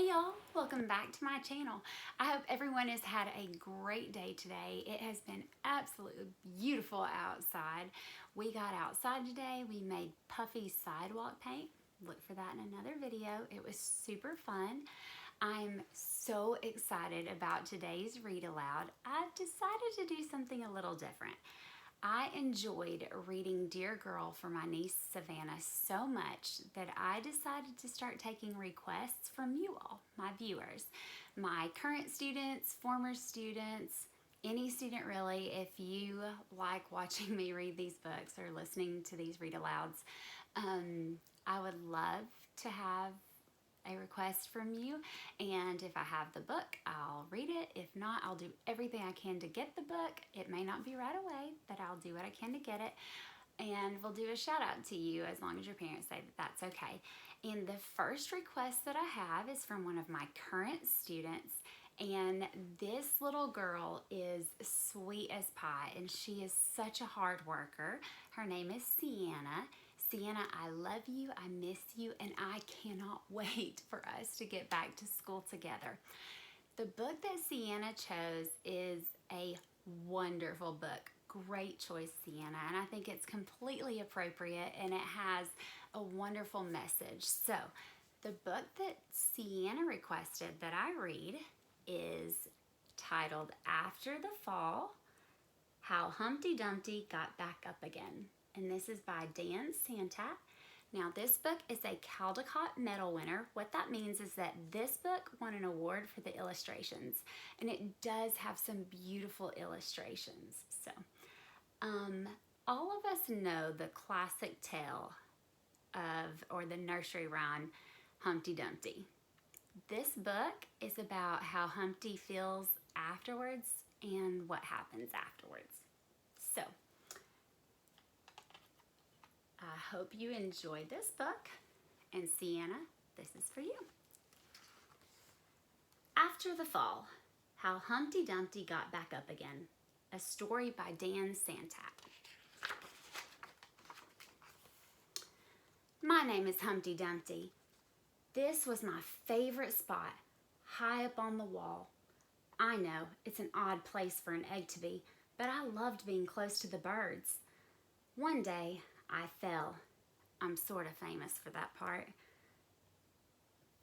Hey y'all, welcome back to my channel. I hope everyone has had a great day today. It has been absolutely beautiful outside. We got outside today, we made puffy sidewalk paint. Look for that in another video. It was super fun. I'm so excited about today's read aloud. I've decided to do something a little different. I enjoyed reading Dear Girl for my niece Savannah so much that I decided to start taking requests from you all, my viewers, my current students, former students, any student really. If you like watching me read these books or listening to these read alouds, I would love to have a request from you, and if I have the book, I'll read it. If not, I'll do everything I can to get the book. It may not be right away, but I'll do what I can to get it, and we'll do a shout out to you as long as your parents say that that's okay. And the first request that I have is from one of my current students, and this little girl is sweet as pie, and she is such a hard worker. Her name is Ceyana. Ceyana, I love you, I miss you, and I cannot wait for us to get back to school together. The book that Ceyana chose is a wonderful book. Great choice, Ceyana, and I think it's completely appropriate, and it has a wonderful message. So, the book that Ceyana requested that I read is titled After the Fall, How Humpty Dumpty Got Back Up Again. And this is by Dan Santat. Now this book is a Caldecott Medal winner. What that means is that this book won an award for the illustrations, and it does have some beautiful illustrations. So, all of us know the classic tale of, or the nursery rhyme, Humpty Dumpty. This book is about how Humpty feels afterwards and what happens afterwards. So, I hope you enjoyed this book, and Ceyana, this is for you. After the Fall, How Humpty Dumpty Got Back Up Again, a story by Dan Santat. My name is Humpty Dumpty. This was my favorite spot, high up on the wall. I know it's an odd place for an egg to be, but I loved being close to the birds. One day, I fell. I'm sort of famous for that part.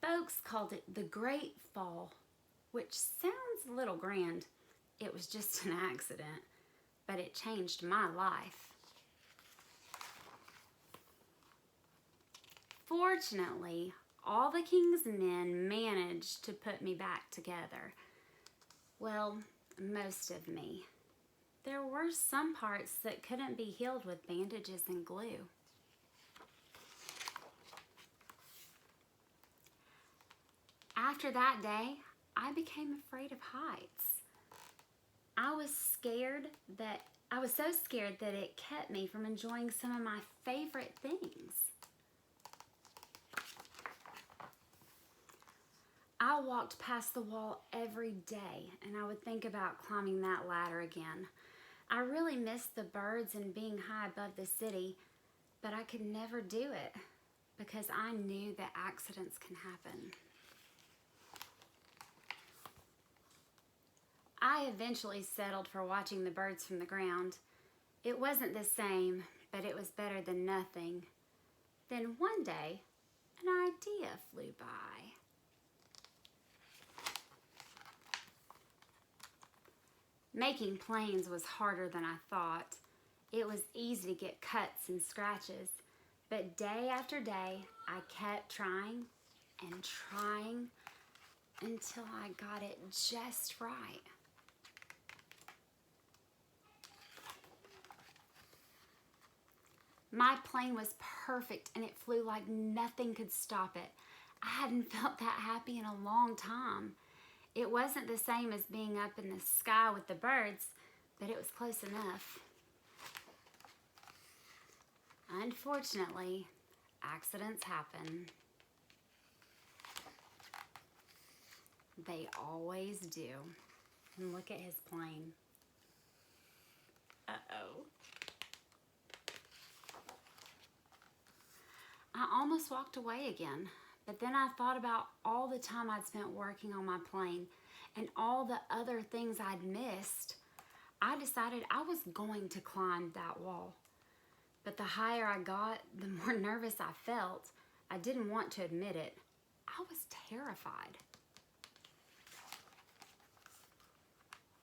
Folks called it the Great Fall, which sounds a little grand. It was just an accident, but it changed my life. Fortunately, all the king's men managed to put me back together. Well, most of me. There were some parts that couldn't be healed with bandages and glue. After that day, I became afraid of heights. I was so scared that it kept me from enjoying some of my favorite things. I walked past the wall every day, and I would think about climbing that ladder again. I really missed the birds and being high above the city, but I could never do it because I knew that accidents can happen. I eventually settled for watching the birds from the ground. It wasn't the same, but it was better than nothing. Then one day, an idea flew by. Making planes was harder than I thought. It was easy to get cuts and scratches, but day after day, I kept trying and trying until I got it just right. My plane was perfect, and it flew like nothing could stop it. I hadn't felt that happy in a long time. It wasn't the same as being up in the sky with the birds, but it was close enough. Unfortunately, accidents happen. They always do. And look at his plane. Uh-oh. I almost walked away again, But then I thought about all the time I'd spent working on my plane and all the other things I'd missed. I decided I was going to climb that wall. But the higher I got, the more nervous I felt. I didn't want to admit it. I was terrified.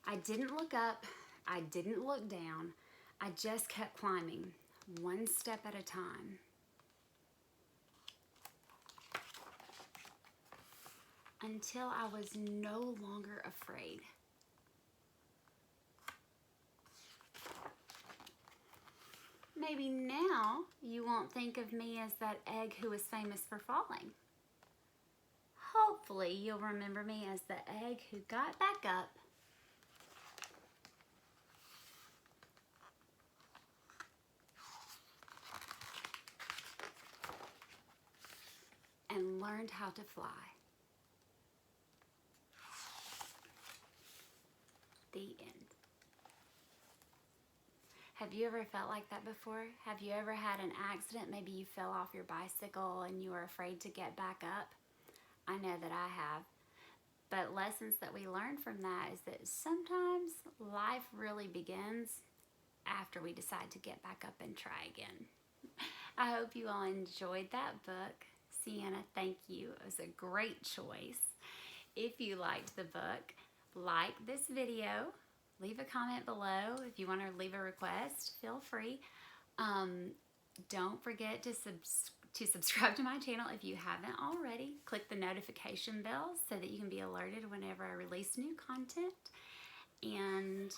I didn't look up. I didn't look down. I just kept climbing, one step at a time. Until I was no longer afraid. Maybe now you won't think of me as that egg who was famous for falling. Hopefully you'll remember me as the egg who got back up and learned how to fly. The end. Have you ever felt like that before? Have you ever had an accident? Maybe you fell off your bicycle and you were afraid to get back up? I know that I have. But lessons that we learn from that is that sometimes life really begins after we decide to get back up and try again. I hope you all enjoyed that book. Ceyana, thank you. It was a great choice. If you liked the book, like this video, leave a comment below. If you want to leave a request, feel free. Don't forget to subscribe to my channel if you haven't already. Click the notification bell so that you can be alerted whenever I release new content. And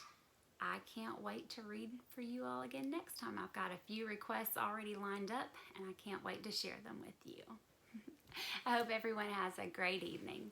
I can't wait to read for you all again next time. I've got a few requests already lined up and I can't wait to share them with you. I hope everyone has a great evening.